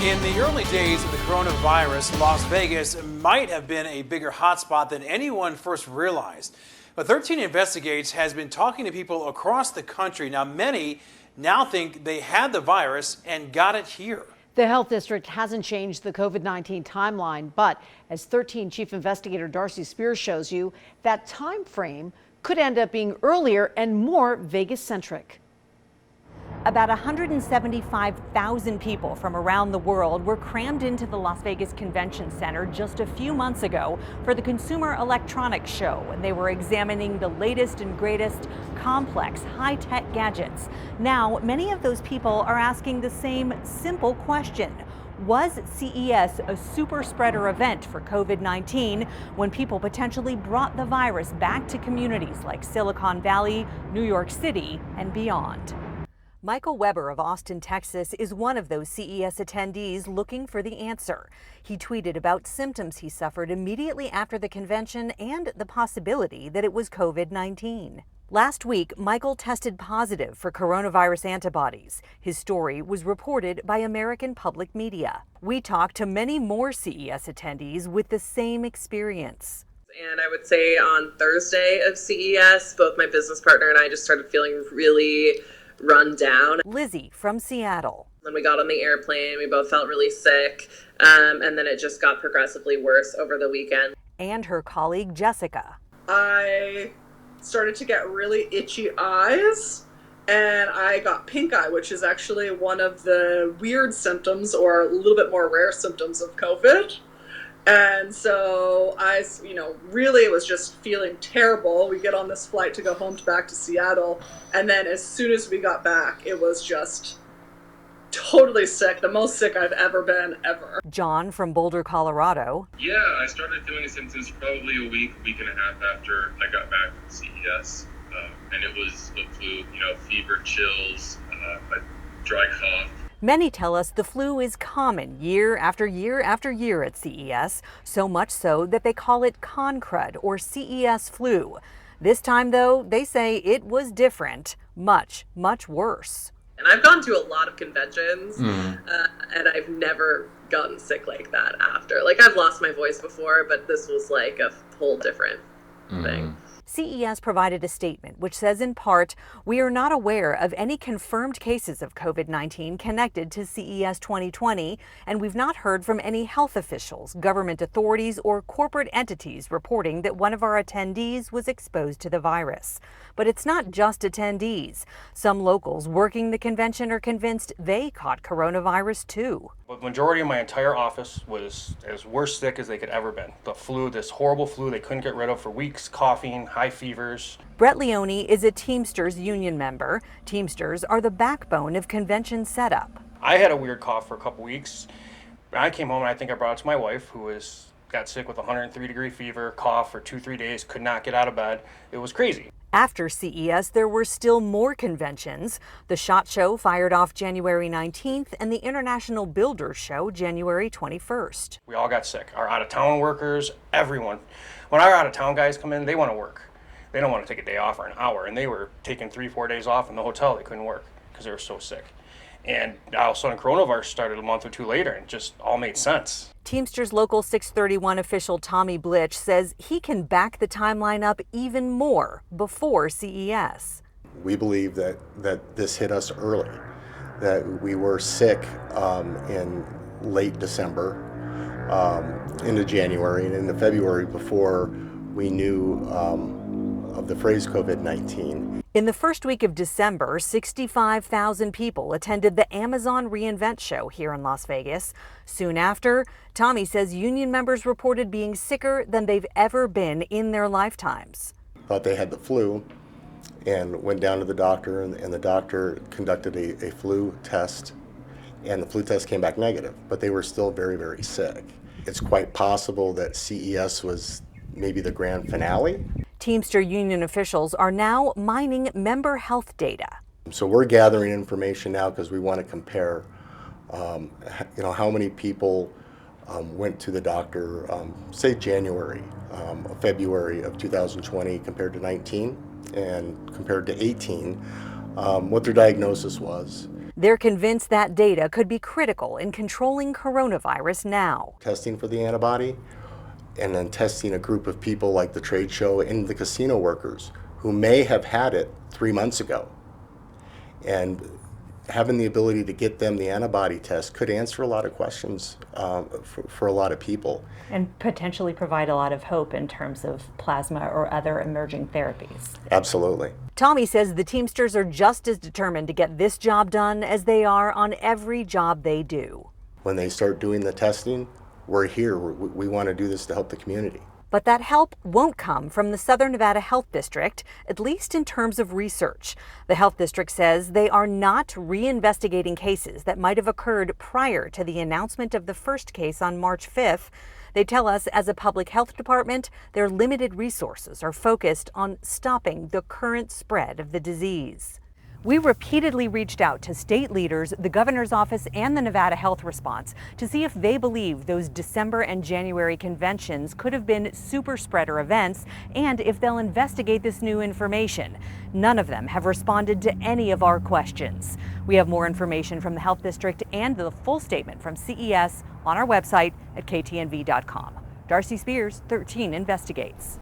In the early days of the coronavirus, Las Vegas might have been a bigger hotspot than anyone first realized. But 13 Investigates has been talking to people across the country. Now, many now think they had the virus and got it here. The health district hasn't changed the COVID-19 timeline, but as 13 Chief Investigator Darcy Spears shows you, that time frame could end up being earlier and more Vegas-centric. About 175,000 people from around the world were crammed into the Las Vegas Convention Center just a few months ago for the Consumer Electronics Show, and they were examining the latest and greatest complex high-tech gadgets. Now, many of those people are asking the same simple question. Was CES a super spreader event for COVID-19 when people potentially brought the virus back to communities like Silicon Valley, New York City, and beyond? Michael Weber of Austin, Texas, is one of those CES attendees looking for the answer. He tweeted about symptoms he suffered immediately after the convention and the possibility that it was COVID-19. Last week, Michael tested positive for coronavirus antibodies. His story was reported by American Public Media. We talked to many more CES attendees with the same experience. And I would say on Thursday of CES, both my business partner and I just started feeling really run down. Lizzie from Seattle. When we got on the airplane, we both felt really sick, and then it just got progressively worse over the weekend. And her colleague Jessica. I started to get really itchy eyes, and I got pink eye, which is actually one of the weird symptoms or a little bit more rare symptoms of COVID. And so I, really was just feeling terrible. We get on this flight to go home back to Seattle. And then as soon as we got back, it was just totally sick. The most sick I've ever been, ever. John from Boulder, Colorado. Yeah, I started feeling the symptoms probably a week and a half after I got back from CES. And it was the flu, fever, chills, a dry cough. Many tell us the flu is common year after year after year at CES, so much so that they call it con-crud or CES flu. This time, though, they say it was different, much, much worse. And I've gone to a lot of conventions, and I've never gotten sick like that after. Like, I've lost my voice before, but this was like a whole different thing. CES provided a statement which says in part, "We are not aware of any confirmed cases of COVID-19 connected to CES 2020, and we've not heard from any health officials, government authorities, or corporate entities reporting that one of our attendees was exposed to the virus." But it's not just attendees. Some locals working the convention are convinced they caught coronavirus too. The majority of my entire office was as worse sick as they could ever been. The flu, this horrible flu they couldn't get rid of for weeks, coughing, high fevers. Brett Leone is a Teamsters union member. Teamsters are the backbone of convention setup. I had a weird cough for a couple weeks. I came home and I think I brought it to my wife, who got sick with 103-degree fever, cough for 2-3 days, could not get out of bed. It was crazy. After CES, there were still more conventions. The SHOT Show fired off January 19th and the International Builders Show January 21st. We all got sick. Our out-of-town workers, everyone. When our out-of-town guys come in, they want to work. They don't want to take a day off or an hour, and they were taking 3-4 days off in the hotel. They couldn't work because they were so sick. And all of a sudden, coronavirus started a month or two later, and it just all made sense. Teamsters Local 631 official Tommy Blitch says he can back the timeline up even more before CES. We believe that this hit us early, that we were sick in late December, into January, and into February before we knew of the phrase COVID-19. In the first week of December, 65,000 people attended the Amazon reInvent show here in Las Vegas. Soon after, Tommy says union members reported being sicker than they've ever been in their lifetimes. Thought they had the flu and went down to the doctor, and the doctor conducted a flu test, and the flu test came back negative, but they were still very, very sick. It's quite possible that CES was maybe the grand finale. Teamster union officials are now mining member health data. So we're gathering information now because we want to compare, how many people went to the doctor, say January, February of 2020 compared to 19 and compared to 18, what their diagnosis was. They're convinced that data could be critical in controlling coronavirus now. Testing for the antibody and then testing a group of people like the trade show and the casino workers who may have had it 3 months ago. And having the ability to get them the antibody test could answer a lot of questions for a lot of people. And potentially provide a lot of hope in terms of plasma or other emerging therapies. Absolutely. Tommy says the Teamsters are just as determined to get this job done as they are on every job they do. When they start doing the testing, we're here. We want to do this to help the community. But that help won't come from the Southern Nevada Health District, at least in terms of research. The Health District says they are not reinvestigating cases that might have occurred prior to the announcement of the first case on March 5th. They tell us, as a public health department, their limited resources are focused on stopping the current spread of the disease. We repeatedly reached out to state leaders, the governor's office, and the Nevada Health Response to see if they believe those December and January conventions could have been super spreader events and if they'll investigate this new information. None of them have responded to any of our questions. We have more information from the Health District and the full statement from CES on our website at ktnv.com. Darcy Spears, 13 Investigates.